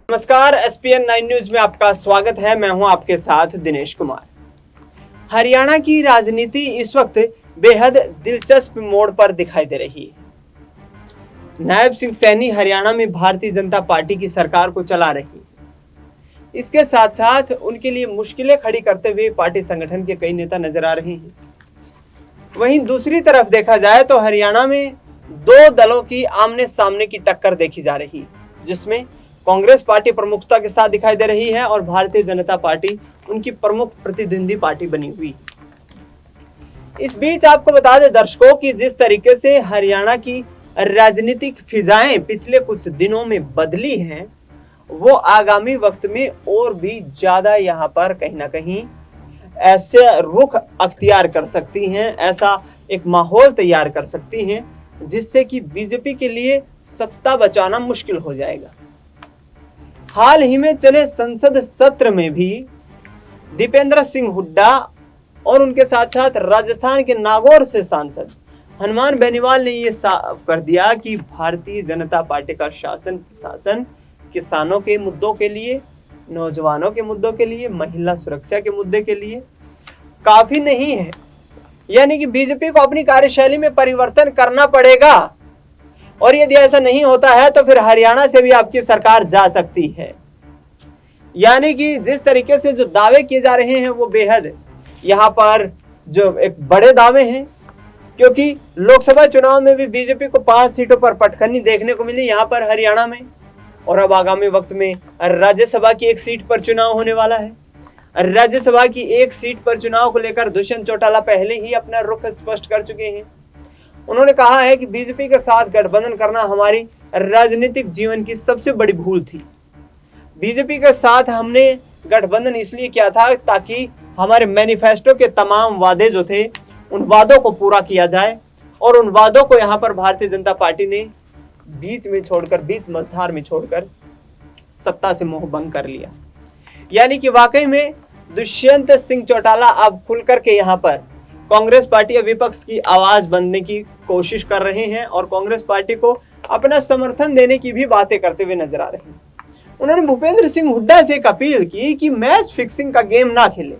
नमस्कार, SPN 9 news में आपका स्वागत है। मैं हूं आपके साथ दिनेश कुमार। हरियाणा की राजनीति इस वक्त बेहद दिलचस्प मोड़ पर दिखाई दे रही है। नायब सिंह सैनी हरियाणा में भारतीय जनता पार्टी की सरकार को चला रही है। इसके साथ साथ उनके लिए मुश्किलें खड़ी करते हुए पार्टी संगठन के कई नेता नजर आ रहे हैं। वहीं दूसरी तरफ देखा जाए तो हरियाणा में दो दलों की आमने सामने की टक्कर देखी जा रही है, जिसमें कांग्रेस पार्टी प्रमुखता के साथ दिखाई दे रही है और भारतीय जनता पार्टी उनकी प्रमुख प्रतिद्वंदी पार्टी बनी हुई। इस बीच आपको बता दें दर्शकों कि जिस तरीके से हरियाणा की राजनीतिक फिजाएं पिछले कुछ दिनों में बदली हैं, वो आगामी वक्त में और भी ज्यादा यहाँ पर कहीं ना कहीं ऐसे रुख अख्तियार कर सकती हैं, ऐसा एक माहौल तैयार कर सकती हैं जिससे कि बीजेपी के लिए सत्ता बचाना मुश्किल हो जाएगा। हाल ही में चले संसद सत्र में भी दीपेंद्र सिंह हुड्डा और उनके साथ साथ राजस्थान के नागौर से सांसद हनुमान बेनीवाल ने यह साफ कर दिया कि भारतीय जनता पार्टी का शासन किसानों के मुद्दों के लिए, नौजवानों के मुद्दों के लिए, महिला सुरक्षा के मुद्दे के लिए काफी नहीं है। यानी कि बीजेपी को अपनी कार्यशैली में परिवर्तन करना पड़ेगा और यदि ऐसा नहीं होता है तो फिर हरियाणा से भी आपकी सरकार जा सकती है। यानी कि जिस तरीके से जो दावे किए जा रहे हैं वो बेहद यहाँ पर जो एक बड़े दावे हैं, क्योंकि लोकसभा चुनाव में भी बीजेपी को 5 सीटों पर पटखनी देखने को मिली यहाँ पर हरियाणा में, और अब आगामी वक्त में राज्यसभा की 1 सीट पर चुनाव होने वाला है। राज्यसभा की 1 सीट पर चुनाव को लेकर दुष्यंत चौटाला पहले ही अपना रुख स्पष्ट कर चुके हैं। उन्होंने कहा है कि बीजेपी के साथ गठबंधन करना हमारी राजनीतिक जीवन की सबसे बड़ी भूल थी। बीजेपी के साथ हमने गठबंधन इसलिए किया था ताकि हमारे मैनिफेस्टो के तमाम वादे जो थे उन वादों को पूरा किया जाए, और उन वादों को यहाँ पर भारतीय जनता पार्टी ने बीच मझधार में छोड़कर सत्ता से मोह भंग कर लिया। यानी कि वाकई में दुष्यंत सिंह चौटाला अब खुल करके यहाँ पर कांग्रेस पार्टी या विपक्ष की आवाज बनने की कोशिश कर रहे हैं और कांग्रेस पार्टी को अपना समर्थन देने की भी बातें करते हुए नजर आ रहे हैं। उन्होंने भूपेंद्र सिंह हुड्डा से एक अपील की कि मैच फिक्सिंग का गेम ना खेलें।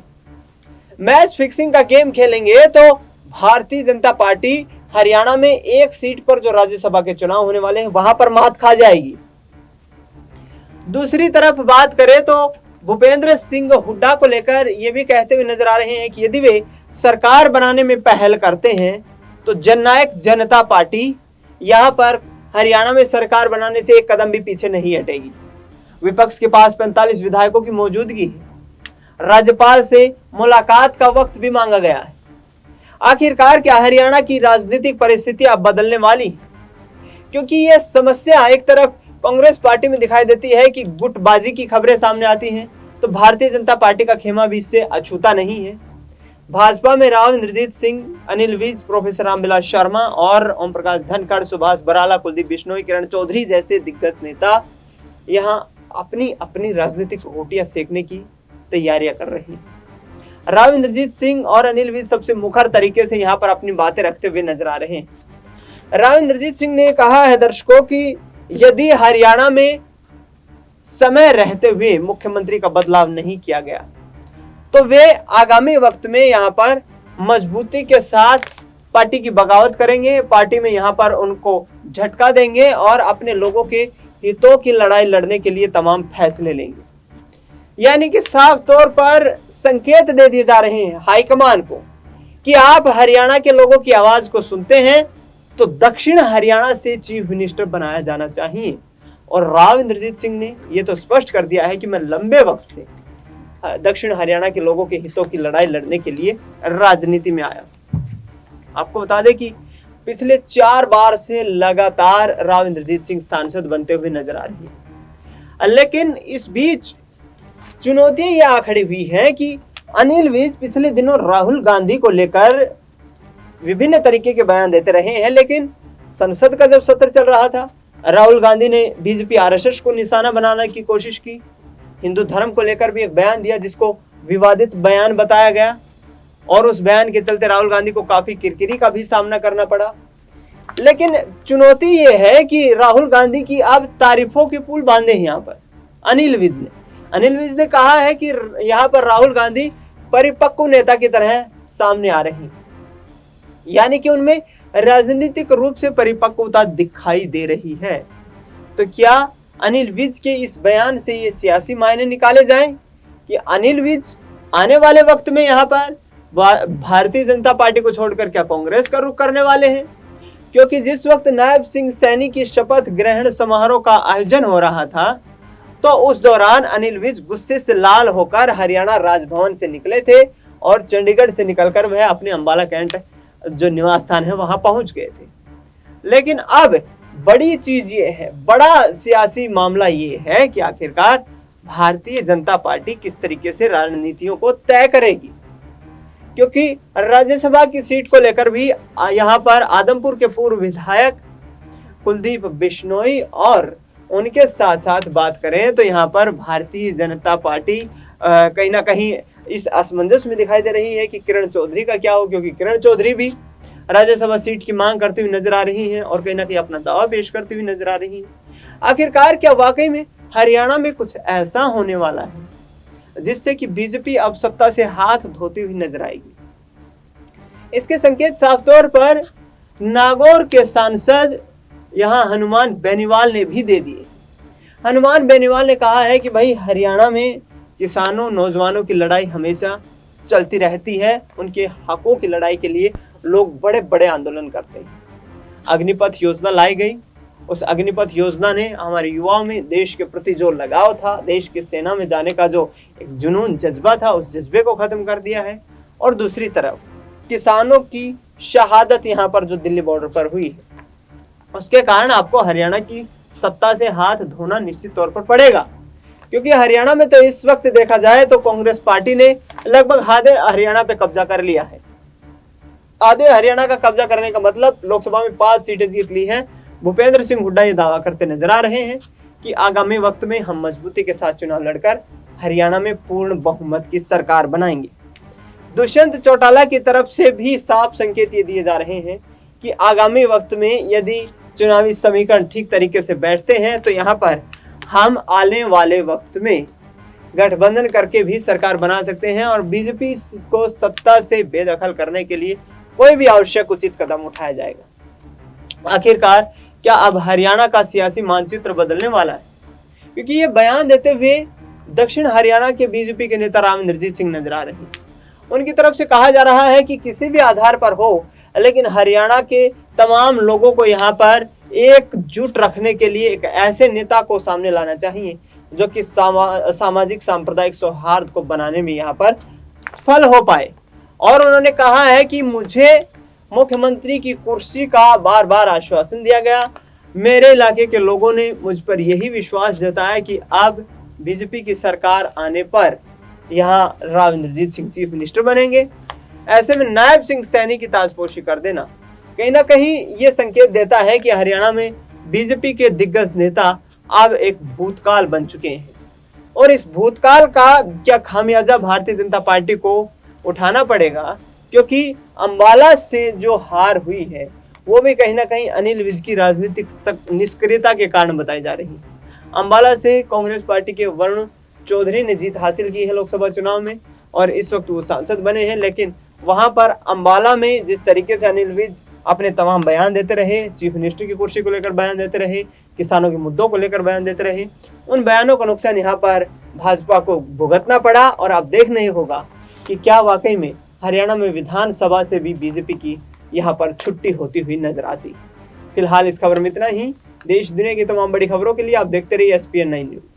मैच फिक्सिंग का गेम खेलेंगे तो भारतीय जनता पार्टी हरियाणा में 1 सीट पर जो राज्यसभा के चुनाव होने वाले हैं वहां पर मात खा जाएगी। दूसरी तरफ बात करें तो भूपेंद्र सिंह हुड्डा को लेकर ये भी कहते हुए नजर आ रहे हैं कि यदि वे सरकार बनाने में पहल करते हैं तो जननायक जनता पार्टी यहां पर हरियाणा में सरकार बनाने से एक कदम भी पीछे नहीं हटेगी। विपक्ष के पास 45 विधायकों की मौजूदगी है। राज्यपाल से मुलाकात का वक्त भी मांगा गया है। आखिरकार क्या हरियाणा की राजनीतिक परिस्थिति अब बदलने वाली है? क्योंकि यह समस्या एक तरफ कांग्रेस पार्टी में दिखाई देती है कि गुटबाजी की खबरें सामने आती हैं, तो भारतीय जनता पार्टी का खेमा भी इससे अछूता नहीं है। भाजपा में राव इंद्रजीत सिंह, अनिल विज, प्रोफेसर रामविलास शर्मा और ओम प्रकाश धनखड़, सुभाष बराला, कुलदीप बिश्नोई, किरण चौधरी जैसे दिग्गज नेता यहाँ अपनी अपनी राजनीतिक रोटियां सेकने की तैयारियां कर रहे हैं। राव इंद्रजीत सिंह और अनिल विज सबसे मुखर तरीके से यहाँ पर अपनी बातें रखते हुए नजर आ रहे हैं। राव इंद्रजीत सिंह ने कहा है दर्शकों कि यदि हरियाणा में समय रहते हुए मुख्यमंत्री का बदलाव नहीं किया गया तो वे आगामी वक्त में यहाँ पर मजबूती के साथ पार्टी की बगावत करेंगे, पार्टी में यहाँ पर उनको झटका देंगे और अपने लोगों के हितों की लड़ाई लड़ने के लिए तमाम फैसले लेंगे। यानी कि साफ तौर पर संकेत दे दिए जा रहे हैं हाईकमान को कि आप हरियाणा के लोगों की आवाज को सुनते हैं तो दक्षिण हरियाणा से चीफ मिनिस्टर बनाया जाना चाहिए। और राव इंद्रजीत सिंह ने यह तो स्पष्ट कर दिया है कि मैं लंबे वक्त से दक्षिण हरियाणा के लोगों के हितों की लड़ाई लड़ने के लिए राजनीति में आया। आपको बता दें कि पिछले 4 बार से लगातार राव इंद्रजीत सिंह सांसद बनते हुए नजर आ रही है। लेकिन इस बीच चुनौतियां यह आ खड़ी हुई है कि अनिल विज पिछले दिनों राहुल गांधी को लेकर विभिन्न तरीके के बयान देते रहे हैं, लेकिन संसद का जब सत्र चल रहा था राहुल गांधी ने बीजेपी आरएसएस को निशाना बनाने की कोशिश की। हिंदू धर्म को लेकर भी एक बयान दिया जिसको विवादित बयान बताया गया और उस बयान के चलते राहुल गांधी को काफी किरकिरी का भी सामना करना पड़ा। लेकिन चुनौती ये है कि राहुल गांधी की अब तारीफों के पुल बांधे हैं यहाँ पर। अनिल विज ने कहा है कि यहाँ पर राहुल गांधी परिपक्व नेता की तरह सामने आ रही, यानी कि उनमें राजनीतिक रूप से परिपक्वता दिखाई दे रही है। तो क्या अनिल विज के इस बयान से ये सियासी मायने निकाले जाएं कि अनिल विज आने वाले वक्त में यहाँ पर भारतीय जनता पार्टी को छोड़कर क्या कांग्रेस का रुख करने वाले हैं? क्योंकि जिस वक्त नायब सिंह सैनी की शपथ ग्रहण समारोह का आयोजन हो रहा था, तो उस दौरान अनिल विज गुस्से से लाल होकर हरियाणा राजभवन से निकले थे और चंडीगढ़ से निकलकर वह अपने अंबाला कैंट जो निवास स्थान है वहां पहुंच गए थे। लेकिन अब बड़ी चीज ये है, बड़ा सियासी मामला ये है कि आखिरकार भारतीय जनता पार्टी किस तरीके से रणनीतियों को तय करेगी, क्योंकि राज्यसभा की सीट को लेकर भी यहाँ पर आदमपुर के पूर्व विधायक कुलदीप बिश्नोई और उनके साथ साथ बात करें तो यहाँ पर भारतीय जनता पार्टी कहीं ना कहीं इस असमंजस में दिखाई दे रही है कि किरण चौधरी का क्या हो, क्योंकि किरण चौधरी भी राज्यसभा सीट की मांग करती हुई नजर आ रही हैं और कहीं ना कहीं अपना दावा पेश करती हुई नजर आ रही हैं। आखिरकार क्या वाकई में हरियाणा में कुछ ऐसा होने वाला है जिससे कि बीजेपी अब सत्ता से हाथ धोती हुई नजर आएगी? इसके संकेत साफ तौर पर नागौर के सांसद यहां हनुमान बेनीवाल ने भी दे दिए। हनुमान बेनीवाल ने कहा है कि भाई हरियाणा में किसानों नौजवानों की लड़ाई हमेशा चलती रहती है, उनके हकों की लड़ाई के लिए लोग बड़े बड़े आंदोलन करते हैं। अग्निपथ योजना लाई गई, उस अग्निपथ योजना ने हमारे युवाओं में देश के प्रति जो लगाव था, देश की सेना में जाने का जो एक जुनून जज्बा था, उस जज्बे को खत्म कर दिया है। और दूसरी तरफ किसानों की शहादत यहाँ पर जो दिल्ली बॉर्डर पर हुई है, उसके कारण आपको हरियाणा की सत्ता से हाथ धोना निश्चित तौर पर पड़ेगा, क्योंकि हरियाणा में तो इस वक्त देखा जाए तो कांग्रेस पार्टी ने लगभग आधे हरियाणा पे कब्जा कर लिया है। आधे हरियाणा का कब्जा करने का मतलब लोकसभा में 5 सीटें जीत ली हैं। भूपेंद्र सिंह हुड्डा ये दावा करते नजर आ रहे हैं कि आगामी वक्त में हम मजबूती के साथ चुनाव लड़कर हरियाणा में पूर्ण बहुमत की सरकार बनाएंगे। दुष्यंत चौटाला की तरफ से भी साफ संकेत ये दिए जा रहे हैं कि आगामी वक्त में यदि चुनावी समीकरण ठीक तरीके से बैठते हैं तो यहाँ पर हम आने वाले वक्त में गठबंधन करके भी सरकार बना सकते हैं और बीजेपी को सत्ता से बेदखल करने के लिए कोई भी आवश्यक उचित कदम उठाया जाएगा। आखिरकार क्या अब हरियाणा का सियासी मानचित्र बदलने वाला है? क्योंकि ये बयान देते हुए दक्षिण हरियाणा के बीजेपी के नेता राव इंद्रजीत सिंह नजर आ रहे हैं। उनकी तरफ से कहा जा रहा है कि किसी भी आधार पर हो, लेकिन हरियाणा के तमाम लोगों को यहाँ पर एकजुट रखने के लिए एक ऐसे नेता को सामने लाना चाहिए जो कि सामाजिक सांप्रदायिक सौहार्द को बनाने में यहाँ पर सफल हो पाए। और उन्होंने कहा है कि मुझे मुख्यमंत्री की कुर्सी का बार बार आश्वासन दिया गया, मेरे इलाके के लोगों ने मुझ पर यही विश्वास जताया कि अब बीजेपी की सरकार आने पर यहाँ राव इंद्रजीत सिंह चीफ मिनिस्टर बनेंगे। ऐसे में नायब सिंह सैनी की ताजपोशी कर देना कहीं ना कहीं ये संकेत देता है कि हरियाणा में बीजेपी के दिग्गज नेता अब एक भूतकाल बन चुके हैं और इस भूतकाल का क्या खामियाजा भारतीय जनता पार्टी को उठाना पड़ेगा, क्योंकि अंबाला से जो हार हुई है वो भी कहीं ना कहीं अनिल विज की राजनीतिक निष्क्रियता के कारण बताई जा रही है। अंबाला से कांग्रेस पार्टी के वरुण चौधरी ने जीत हासिल की है लोकसभा चुनाव में और इस वक्त वो सांसद बने हैं, लेकिन वहां पर अंबाला में जिस तरीके से अनिल विज अपने तमाम बयान देते रहे, चीफ मिनिस्टर की कुर्सी को लेकर बयान देते रहे, किसानों के मुद्दों को लेकर बयान देते रहे, उन बयानों का नुकसान यहाँ पर भाजपा को भुगतना पड़ा। और अब देखना ही होगा कि क्या वाकई में हरियाणा में विधानसभा से भी बीजेपी की यहाँ पर छुट्टी होती हुई नजर आती। फिलहाल इस खबर में इतना ही। देश दुनिया की तमाम बड़ी खबरों के लिए आप देखते रहिए SPN 9 न्यूज।